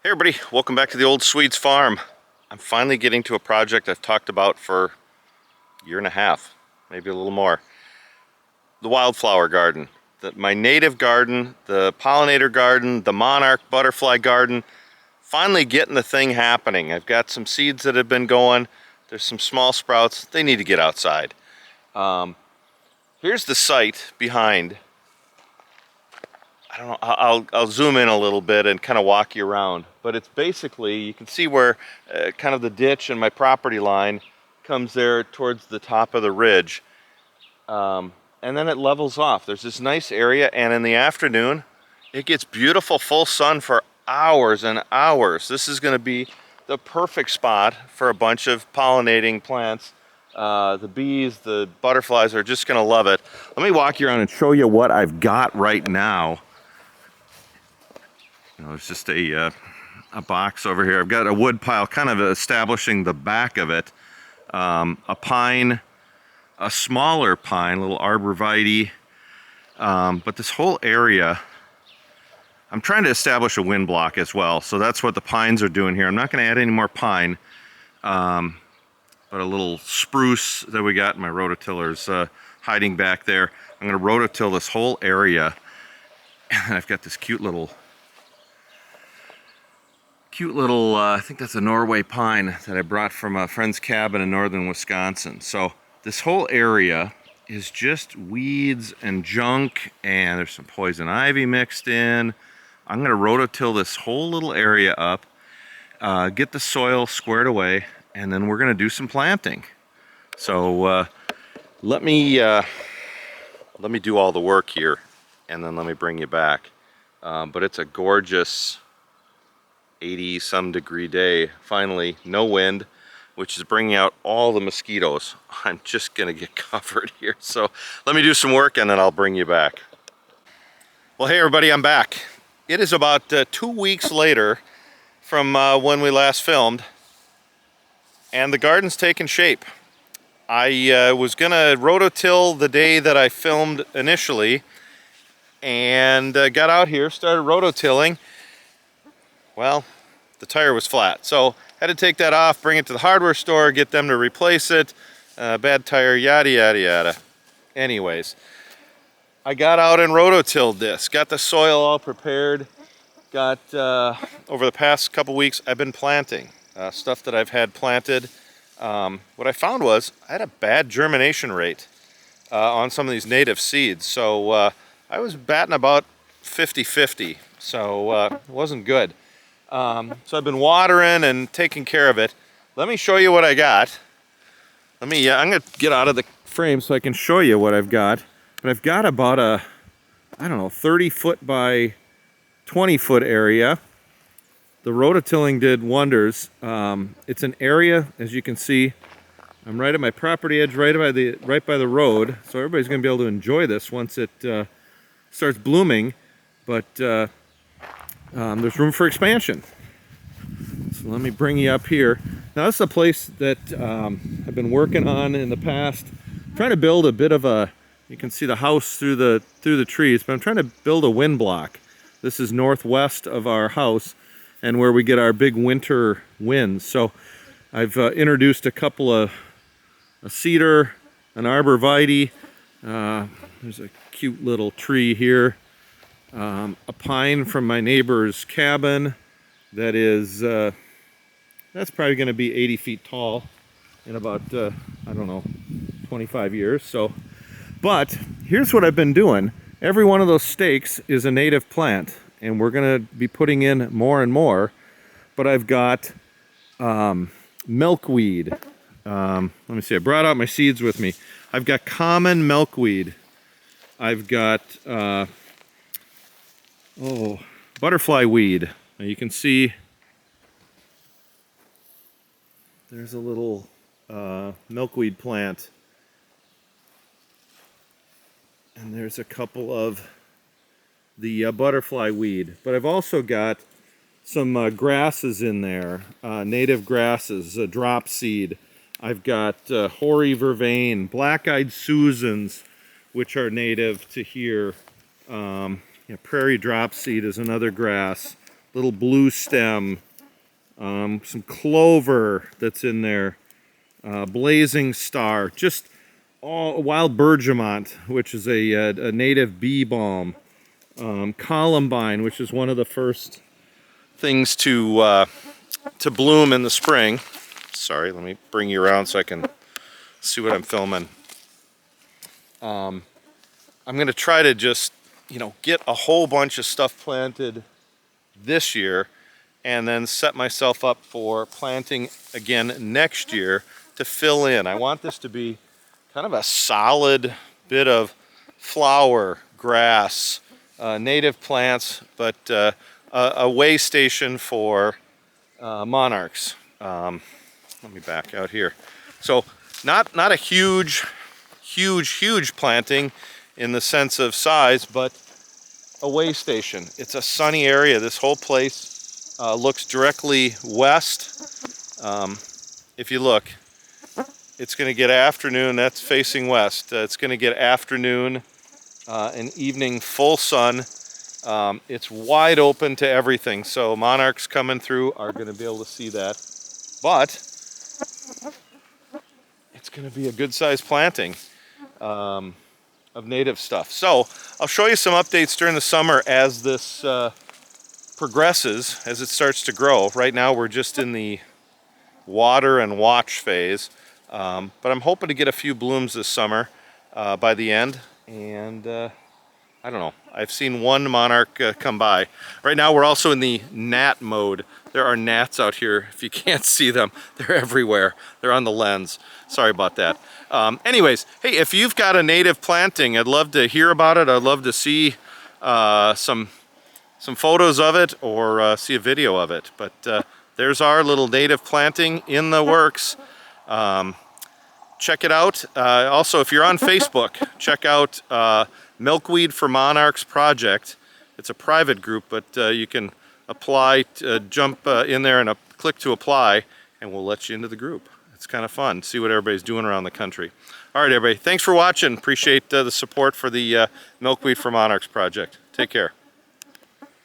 Hey everybody, welcome back to the Old Swedes farm. I'm finally getting to a project I've talked about for a year and a half, maybe a little more. The wildflower garden. My native garden, the pollinator garden, the monarch butterfly garden. Finally getting the thing happening. I've got some seeds that have been going. There's some small sprouts. They need to get outside. Here's the site behind. I don't know, I'll zoom in a little bit and kind of walk you around, but it's basically, you can see where kind of the ditch and my property line comes there towards the top of the ridge, and then it levels off. There's this nice area, and in the afternoon it gets beautiful full sun for hours and hours. This is going to be the perfect spot for a bunch of pollinating plants. The bees, the butterflies are just going to love it. Let me walk you around and show you what I've got right now. There's just a box over here. I've got a wood pile kind of establishing the back of it. A pine, a smaller pine, little arborvitae. But this whole area, I'm trying to establish a wind block as well. So that's what the pines are doing here. I'm not going to add any more pine. But a little spruce that we got in my rototiller's hiding back there. I'm going to rototill this whole area. And I've got this cute little, I think that's a Norway pine that I brought from a friend's cabin in northern Wisconsin. So this whole area is just weeds and junk, and there's some poison ivy mixed in. I'm going to rototill this whole little area up, get the soil squared away, and then we're going to do some planting. So let me do all the work here, and then let me bring you back. But it's a gorgeous 80-some degree day. Finally, no wind, which is bringing out all the mosquitoes. I'm just gonna get covered here. So let me do some work and then I'll bring you back. Well, hey everybody, I'm back. It is about 2 weeks later from when we last filmed, and the garden's taken shape. I was gonna rototill the day that I filmed initially, and got out here, started rototilling. Well, the tire was flat, so had to take that off, bring it to the hardware store, get them to replace it. Bad tire, yada yada yada. Anyways, I got out and rototilled this, got the soil all prepared, got over the past couple weeks I've been planting stuff that I've had planted. What I found was I had a bad germination rate on some of these native seeds, so I was batting about 50-50, so it wasn't good. So I've been watering and taking care of it. Let me show you what I got. I'm gonna get out of the frame so I can show you what I've got. But I've got about a, I don't know, 30-foot by 20-foot area. The rototilling did wonders. It's an area, as you can see, I'm right at my property edge, right by the road. So everybody's gonna be able to enjoy this once it starts blooming. But there's room for expansion. So let me bring you up here. Now this is a place that I've been working on in the past. I'm trying to build a bit of a, you can see the house through the trees, but I'm trying to build a wind block. This is northwest of our house and where we get our big winter winds. So I've introduced a couple of a cedar, an arborvitae. There's a cute little tree here. A pine from my neighbor's cabin that is, that's probably going to be 80 feet tall in about, I don't know, 25 years. So, but here's what I've been doing. Every one of those stakes is a native plant, and we're going to be putting in more and more. But I've got milkweed. Let me see, I brought out my seeds with me. I've got common milkweed. I've got butterfly weed. Now you can see there's a little milkweed plant, and there's a couple of the butterfly weed. But I've also got some grasses in there, native grasses, a drop seed. I've got hoary vervain, black-eyed Susans, which are native to here. Prairie drop seed is another grass. little blue stem, some clover that's in there, blazing star, just all wild bergamot, which is a native bee balm, columbine, which is one of the first things to bloom in the spring. Sorry, let me bring you around so I can see what I'm filming. I'm going to try to just, get a whole bunch of stuff planted this year and then set myself up for planting again next year to fill in. I want this to be kind of a solid bit of flower, grass, native plants, but a way station for monarchs. Let me back out here. So not a huge planting in the sense of size, but a way station. It's a sunny area. This whole place looks directly west. If you look, it's going to get afternoon. That's facing west. It's going to get afternoon and evening full sun. It's wide open to everything. So monarchs coming through are going to be able to see that. But it's going to be a good sized planting of native stuff. So I'll show you some updates during the summer as this progresses, as it starts to grow. Right now we're just in the water and watch phase, but I'm hoping to get a few blooms this summer by the end, and I don't know. I've seen one monarch come by. Right now we're also in the gnat mode. There are gnats out here. If you can't see them, they're everywhere. They're on the lens. Sorry about that. Anyways, hey, if you've got a native planting, I'd love to hear about it. I'd love to see some photos of it or see a video of it. But there's our little native planting in the works. Check it out. Also, if you're on Facebook, check out Milkweed For Monarchs project. It's a private group, but you can apply, jump in there and click to apply, and we'll let you into the group. It's kind of fun. See what everybody's doing around the country. All right, everybody. Thanks for watching. Appreciate the support for the Milkweed For Monarchs project. Take care.